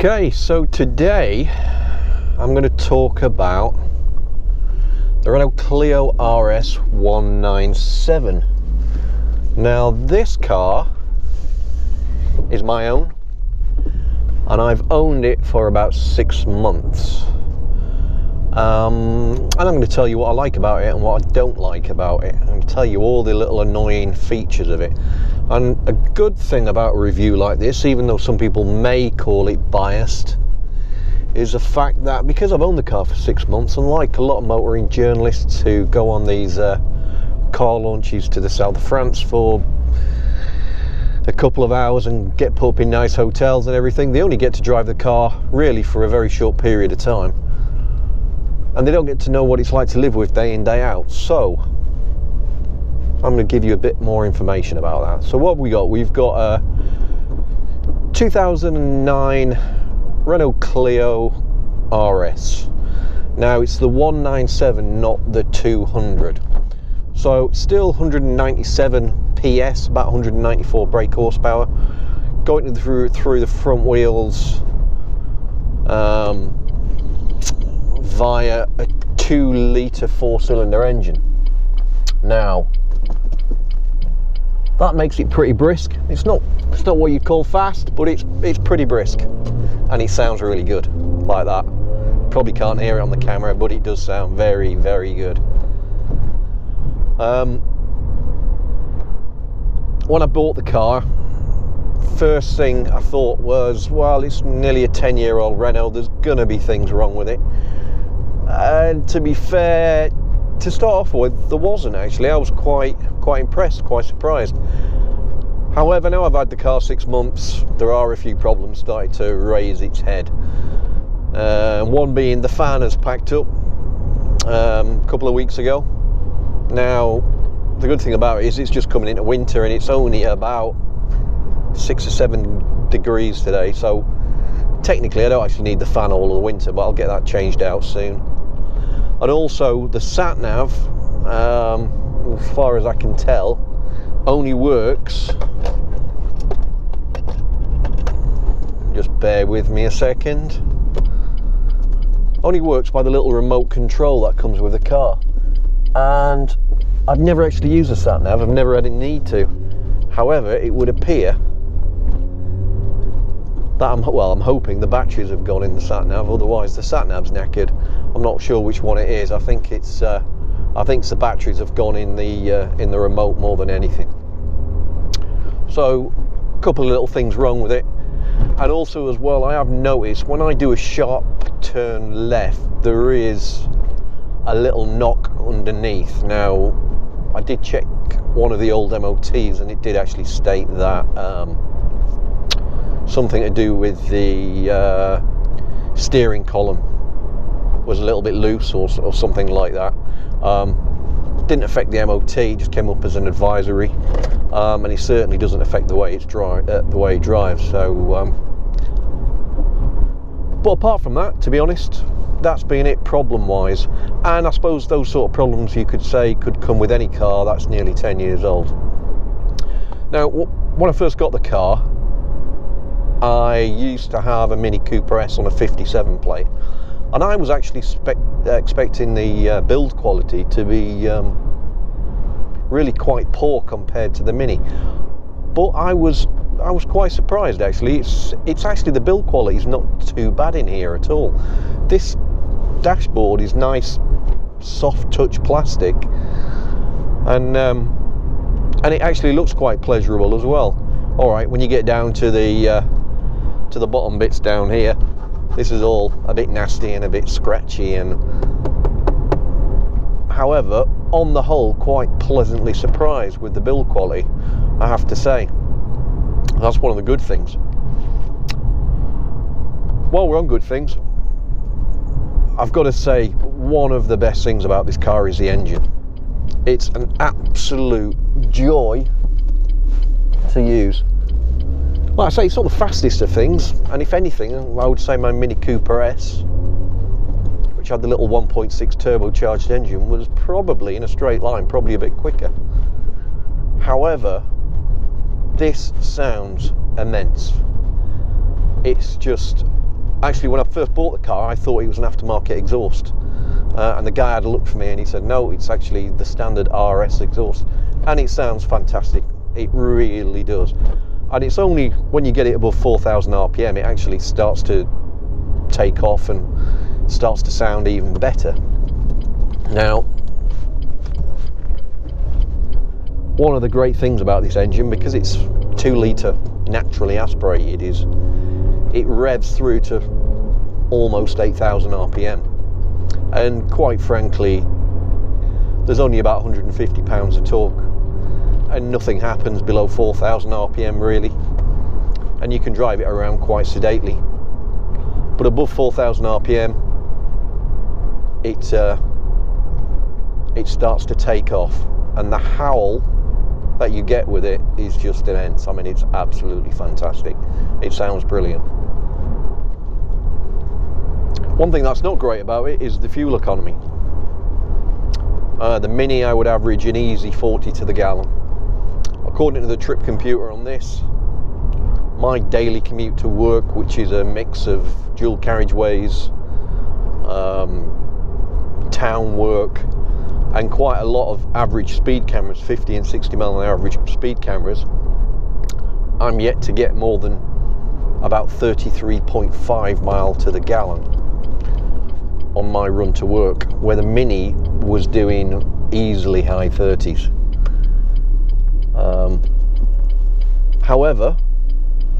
Okay, so today I'm going to talk about the Renault Clio RS 197. Now this car is my own and I've owned it for about 6 months. And I'm going to tell you what I like about it and what I don't like about it. I'm going to tell you all the little annoying features of it. And a good thing about a review like this, even though some people may call it biased, is the fact that because I've owned the car for 6 months, unlike a lot of motoring journalists who go on these car launches to the south of France for a couple of hours and get put up in nice hotels and everything, they only get to drive the car really for a very short period of time. And they don't get to know what it's like to live with day in, day out. So I'm going to give you a bit more information about that. So what have we got? We've got a 2009 Renault Clio RS. Now it's the 197, not the 200. So still 197 PS, about 194 brake horsepower. Going through the front wheels via a 2-litre 4-cylinder engine. Now that makes it pretty brisk. It's not what you call fast, but it's pretty brisk, and it sounds really good like that. Probably can't hear it on the camera, but it does sound very, very good. When I bought the car, first thing I thought was, well, it's nearly a 10-year-old Renault, there's gonna be things wrong with it. And to be fair, to start off with, there wasn't actually. I was quite impressed, quite surprised. However, now I've had the car 6 months, there are a few problems starting to raise its head. One being the fan has packed up a couple of weeks ago. Now, the good thing about it is it's just coming into winter and it's only about 6 or 7 degrees today, so technically I don't actually need the fan all of the winter, but I'll get that changed out soon. And also the sat nav, as far as I can tell, only works, just bear with me a second, only works by the little remote control that comes with the car. And I've never actually used a sat nav, I've never had a need to. However, it would appear that I'm hoping the batteries have gone in the sat nav, otherwise the sat nav's knackered. I'm not sure which one it is. I think the batteries have gone in the remote more than anything. So a couple of little things wrong with it. And also as well, I have noticed when I do a sharp turn left, there is a little knock underneath. Now I did check one of the old MOTs and it did actually state that something to do with the steering column was a little bit loose or something like that. Didn't affect the MOT, just came up as an advisory, and it certainly doesn't affect the way it drives. So, but apart from that, to be honest, that's been it problem-wise. And I suppose those sort of problems you could say could come with any car that's nearly 10 years old. Now, when I first got the car, I used to have a Mini Cooper S on a 57 plate, and I was actually expecting the build quality to be really quite poor compared to the Mini, but I was quite surprised actually. It's actually, the build quality is not too bad in here at all. This dashboard is nice soft touch plastic, and it actually looks quite pleasurable as well. All right, when you get down to the bottom bits down here, this is all a bit nasty and a bit scratchy, and however, on the whole, quite pleasantly surprised with the build quality, I have to say. That's one of the good things. While we're on good things, I've got to say one of the best things about this car is the engine. It's an absolute joy to use. Like I say, it's not the fastest of things, and if anything, I would say my Mini Cooper S, which had the little 1.6 turbocharged engine, was probably in a straight line, probably a bit quicker. However, this sounds immense. It's just Actually, when I first bought the car, I thought it was an aftermarket exhaust. And the guy had a look for me and he said, no, it's actually the standard RS exhaust. And it sounds fantastic. It really does. And it's only when you get it above 4,000 RPM, it actually starts to take off and starts to sound even better. Now, one of the great things about this engine, because it's 2 litre naturally aspirated, is it revs through to almost 8,000 RPM. And quite frankly, there's only about 150 pounds of torque, and nothing happens below 4,000 RPM really, and you can drive it around quite sedately. But above 4,000 RPM, it starts to take off, and the howl that you get with it is just immense. I mean, it's absolutely fantastic. It sounds brilliant. One thing that's not great about it is the fuel economy. The Mini, I would average an easy 40 to the gallon. According to the trip computer on this, my daily commute to work, which is a mix of dual carriageways, town work, and quite a lot of average speed cameras, 50 and 60 mile an hour average speed cameras, I'm yet to get more than about 33.5 mile to the gallon on my run to work, where the Mini was doing easily high 30s. However,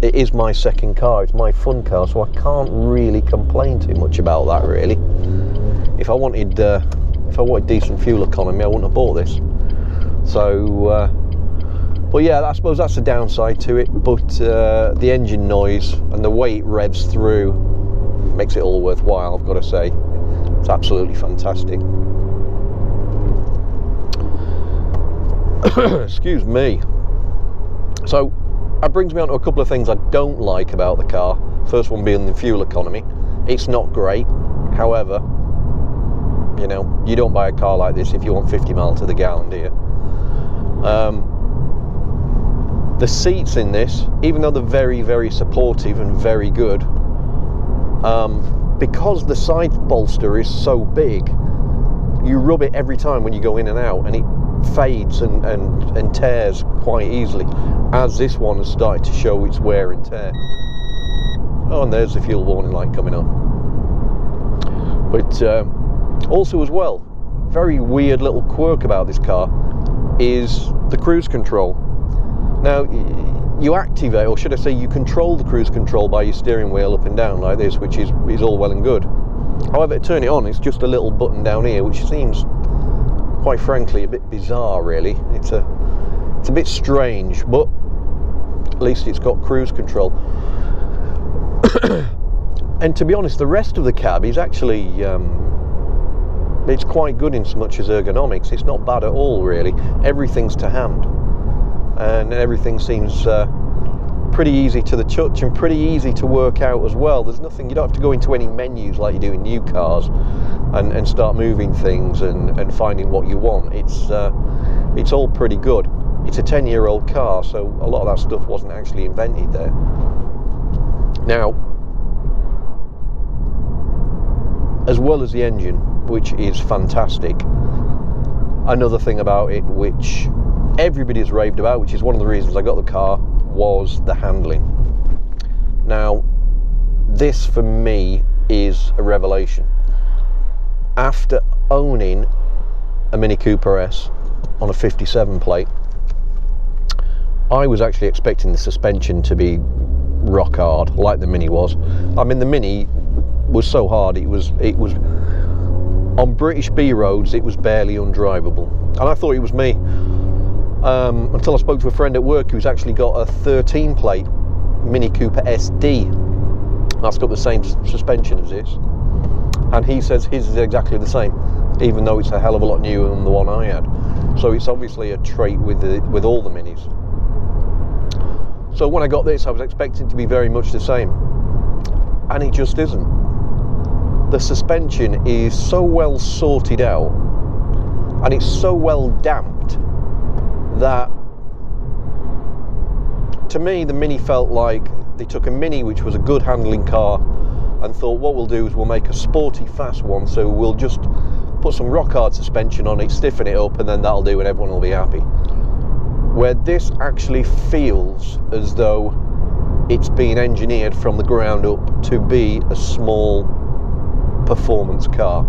it is my second car, it's my fun car, so I can't really complain too much about that really. If I wanted decent fuel economy, I wouldn't have bought this. So, but yeah, I suppose that's the downside to it, but the engine noise and the way it revs through makes it all worthwhile, I've got to say. It's absolutely fantastic. Excuse me. So that brings me on to a couple of things I don't like about the car. First one being the fuel economy. It's not great. However, you know, you don't buy a car like this if you want 50 mile to the gallon, do you? The seats in this, even though they're very, very supportive and very good, because the side bolster is so big, you rub it every time when you go in and out, and it fades and tears quite easily, as this one has started to show its wear and tear. Oh, and there's the fuel warning light coming on. But also as well, very weird little quirk about this car is the cruise control. Now, you activate, or should I say you control the cruise control by your steering wheel up and down like this, which is all well and good. However, to turn it on, it's just a little button down here, which seems, quite frankly, a bit bizarre really. It's a bit strange, but at least it's got cruise control. And to be honest, the rest of the cab is actually it's quite good in so much as ergonomics. It's not bad at all really. Everything's to hand, and everything seems pretty easy to the touch and pretty easy to work out as well. There's nothing, you don't have to go into any menus like you do in new cars and start moving things and finding what you want. It's all pretty good. It's a 10-year-old car, so a lot of that stuff wasn't actually invented there. Now, as well as the engine, which is fantastic, another thing about it which everybody's raved about, which is one of the reasons I got the car, was the handling. Now, this for me is a revelation. After owning a Mini Cooper S on a 57 plate, I was actually expecting the suspension to be rock hard, like the Mini was. I mean, the Mini was so hard, it was on British B roads, it was barely undrivable, and I thought it was me until I spoke to a friend at work who's actually got a 13 plate Mini Cooper SD that's got the same suspension as this, and he says his is exactly the same, even though it's a hell of a lot newer than the one I had. So it's obviously a trait with all the Minis. So when I got this, I was expecting it to be very much the same, and it just isn't. The suspension is so well sorted out, and it's so well damped, that to me the Mini felt like they took a Mini which was a good handling car and thought what we'll do is we'll make a sporty fast one, so we'll just put some rock hard suspension on it, stiffen it up, and then that'll do and everyone will be happy. Where this actually feels as though it's been engineered from the ground up to be a small performance car.